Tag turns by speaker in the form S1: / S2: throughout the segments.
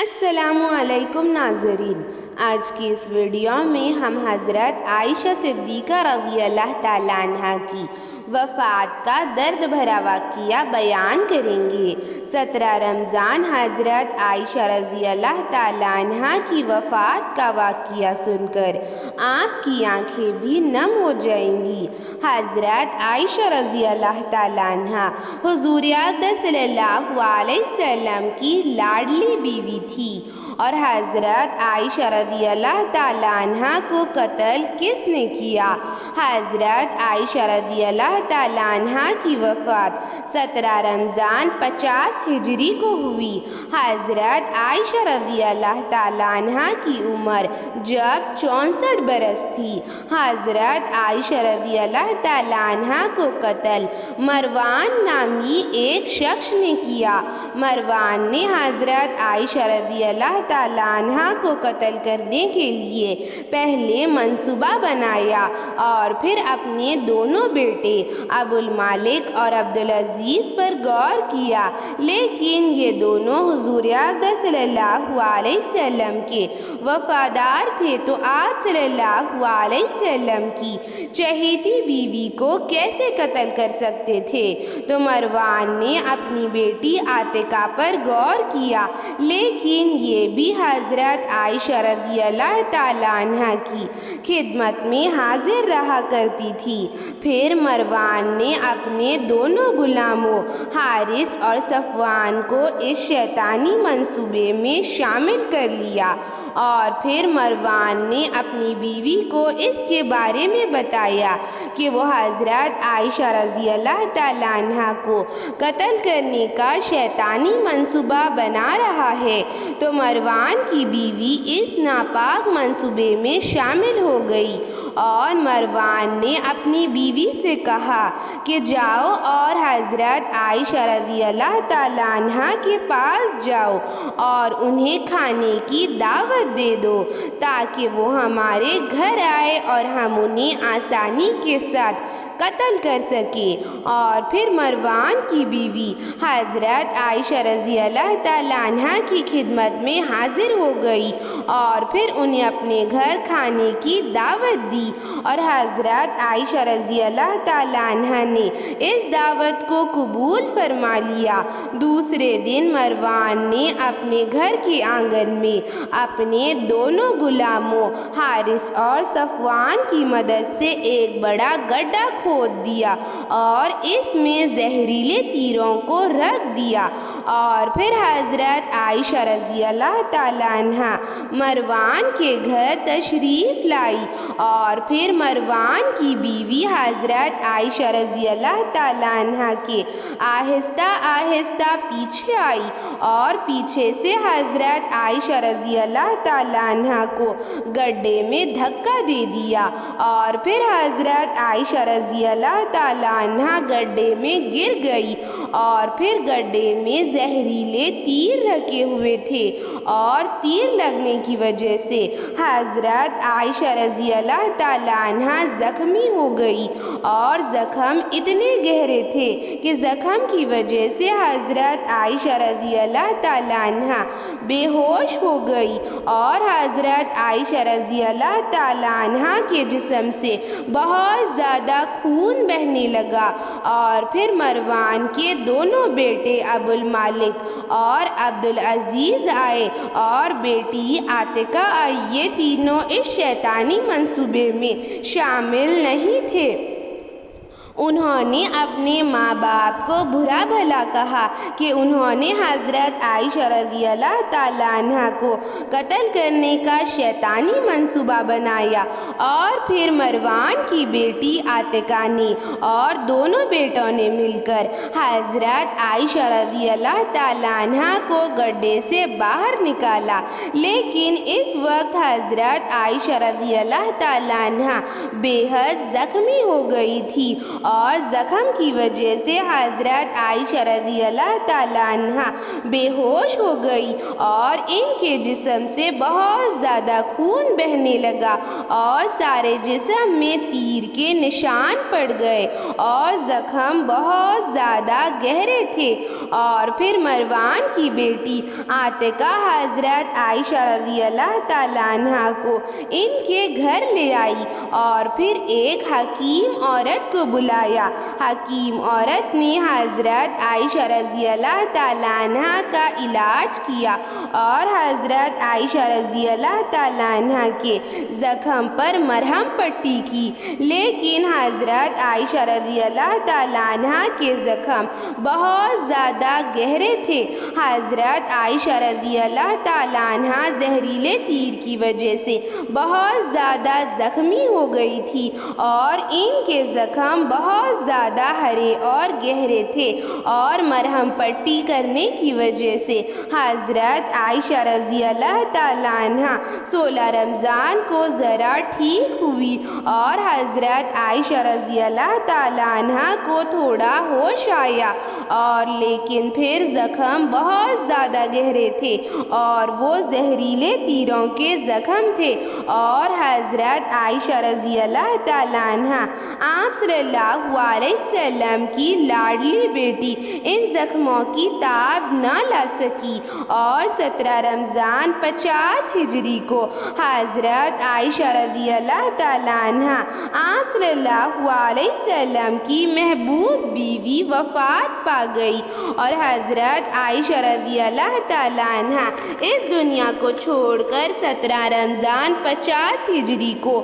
S1: السلام علیکم ناظرین، آج کی اس ویڈیو میں ہم حضرت عائشہ صدیقہ رضی اللہ تعالیٰ عنہ کی وفات کا درد بھرا واقعہ بیان کریں گے۔ 17 رمضان حضرت عائشہ رضی اللہ تعالیٰ عنہ کی وفات کا واقعہ سن کر آپ کی آنکھیں بھی نم ہو جائیں گی۔ حضرت عائشہ رضی اللہ تعالیٰ عنہ حضور اقدس صلی اللہ علیہ وسلم کی لاڈلی بیوی تھی، اور حضرت عائشہ رضی اللہ تعالیٰ عنہ کو قتل کس نے کیا؟ حضرت عائشہ رضی اللہ تعالیٰ عنہ کی وفات 17 رمضان 50 ہجری کو ہوئی۔ حضرت عائشہ رضی اللہ تعالیٰ عنہ کی عمر جب 64 برس تھی۔ حضرت عائشہ رضی اللہ تعالیٰ عنہ کو قتل مروان نامی ایک شخص نے کیا۔ مروان نے حضرت عائشہ رضی اللہ تعالیٰ عنہ کو قتل کرنے کے لیے پہلے منصوبہ بنایا اور پھر اپنے دونوں بیٹے ابو المالک اور عبدالعزیز پر غور کیا، لیکن یہ دونوں حضور اقدس صلی اللہ علیہ وسلم کے وفادار تھے، تو آپ صلی اللہ علیہ وسلم کی چہیتی بیوی کو کیسے قتل کر سکتے تھے؟ تو مروان نے اپنی بیٹی عاتقہ پر غور کیا، لیکن یہ بھی حضرت عائشہ رضی اللہ تعالیٰ عنہ کی خدمت میں حاضر رہا کرتی تھی۔ پھر مروان نے اپنے دونوں غلاموں حارث اور صفوان کو اس شیطانی منصوبے میں شامل کر لیا، اور پھر مروان نے اپنی بیوی کو اس کے بارے میں بتایا کہ وہ حضرت عائشہ رضی اللہ تعالیٰ عنہ کو قتل کرنے کا شیطانی منصوبہ بنا رہا ہے، تو مروان کی بیوی اس ناپاک منصوبے میں شامل ہو گئی، اور مروان نے اپنی بیوی سے کہا کہ جاؤ اور حضرت عائشہ رضی اللہ تعالیٰ عنہ کے پاس جاؤ اور انہیں کھانے کی دعوت دے دو تاکہ وہ ہمارے گھر آئے اور ہم انہیں آسانی کے ساتھ قتل کر سکے۔ اور پھر مروان کی بیوی حضرت عائشہ رضی اللہ تعالیٰ عنہ کی خدمت میں حاضر ہو گئی اور پھر انہیں اپنے گھر کھانے کی دعوت دی، اور حضرت عائشہ رضی اللہ تعالیٰ عنہ نے اس دعوت کو قبول فرما لیا۔ دوسرے دن مروان نے اپنے گھر کے آنگن میں اپنے دونوں غلاموں حارث اور صفوان کی مدد سے ایک بڑا گڈھا کھود دیا اور اس میں زہریلے تیروں کو رکھ دیا، اور پھر حضرت عائشہ رضی اللہ تعالیٰ عنہ مروان کے گھر تشریف لائی، اور پھر مروان کی بیوی حضرت عائشہ رضی اللہ تعالیٰ عنہ کے آہستہ آہستہ پیچھے آئی اور پیچھے سے حضرت عائشہ رضی اللہ تعالیٰ عنہ کو گڈھے میں دھکا دے دیا، اور پھر حضرت عائشہ رضی اللہ تعالیٰ عنہ گڈھے میں گر گئی، اور پھر گڈھے میں زہریلے تیر رکھے ہوئے تھے، اور تیر لگنے کی وجہ سے حضرت عائشہ رضی اللہ تعالیٰ عنہ زخمی ہو گئی، اور زخم اتنے گہرے تھے کہ زخم کی وجہ سے حضرت عائشہ رضی اللہ تعالیٰ عنہ بے ہوش ہو گئی، اور حضرت عائشہ رضی اللہ تعالیٰ عنہ کے جسم سے بہت زیادہ خون بہنے لگا، اور پھر مروان کے دونوں بیٹے ابو المالک اور عبدالعزیز آئے اور بیٹی عاتقہ آئی۔ یہ تینوں اس شیطانی منصوبے میں شامل نہیں تھے۔ انہوں نے اپنے ماں باپ کو برا بھلا کہا کہ انہوں نے حضرت عائشہ رضی اللہ تعالیٰ عنہ کو قتل کرنے کا شیطانی منصوبہ بنایا، اور پھر مروان کی بیٹی عاتقہ نے اور دونوں بیٹوں نے مل کر حضرت عائشہ رضی اللہ تعالیٰ عنہ کو گڈھے سے باہر نکالا، لیکن اس وقت حضرت عائشہ رضی اللہ تعالیٰ عنہ بے حد زخمی ہو گئی تھی، اور زخم کی وجہ سے حضرت عائشہ رضی اللہ تعالیٰ عنہ بے ہوش ہو گئی اور ان کے جسم سے بہت زیادہ خون بہنے لگا اور سارے جسم میں تیر کے نشان پڑ گئے اور زخم بہت زیادہ گہرے تھے۔ اور پھر مروان کی بیٹی عاتقہ حضرت عائشہ رضی اللہ تعالیٰ عنہ کو ان کے گھر لے آئی اور پھر ایک حکیم عورت کو بلایا۔ حکیم عورت نے حضرت عائشہ رضی اللہ تعالیٰ عنہ کا علاج کیا اور حضرت عائشہ رضی اللہ تعالیٰ عنہ کے زخم پر مرہم پٹی کی، لیکن حضرت عائشہ رضی اللہ تعالیٰ عنہ کے زخم بہت زیادہ گہرے تھے۔ حضرت عائشہ رضی اللہ تعالیٰ عنہ زہریلے تیر کی وجہ سے بہت زیادہ زخمی ہو گئی تھی اور ان کے زخم بہت زیادہ ہرے اور گہرے تھے اور مرہم پٹی کرنے کی وجہ سے حضرت عائشہ رضی اللہ تعالیٰ عنہ 16 رمضان کو ذرا ٹھیک ہوئی اور حضرت عائشہ رضی اللہ تعالیٰ عنہ کو تھوڑا ہوش آیا، اور لیکن پھر زخم بہت زیادہ گہرے تھے اور وہ زہریلے تیروں کے زخم تھے اور حضرت عائشہ رضی اللہ تعالیٰ عنہ آپ صلی اللہ علیہ وسلم کی لاڈلی بیٹی ان زخموں کی تاب نہ لا سکی اور 17 رمضان 50 ہجری کو حضرت عائشہ رضی اللہ تعالیٰ عنہ آپ صلی اللہ علیہ وسلم کی محبوب بیوی وفات پا گئی اور حضرت عائشہ رضی اللہ تعالیٰ عنہ اس دنیا کو چھوڑ کر 17 رمضان 50 ہجری کو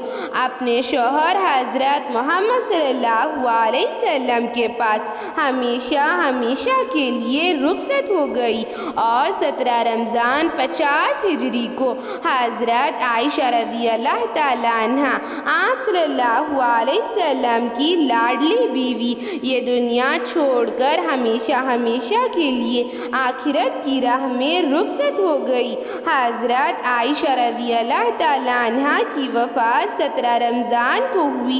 S1: اپنے شوہر حضرت محمد صلی اللہ علیہ وسلم کے پاس ہمیشہ ہمیشہ کے لیے رخصت ہو گئی اور 17 رمضان 50 ہجری کو حضرت عائشہ رضی اللہ تعالیٰ عنہ آپ صلی اللہ علیہ وسلم کی لاڈلی بیوی یہ دنیا چھوڑ کر ہمیشہ ہمیشہ کے لیے آخرت کی راہ میں رخصت ہو گئی۔ حضرت عائشہ رضی اللہ تعالیٰ عنہ کی وفات 17 رمضان کو ہوئی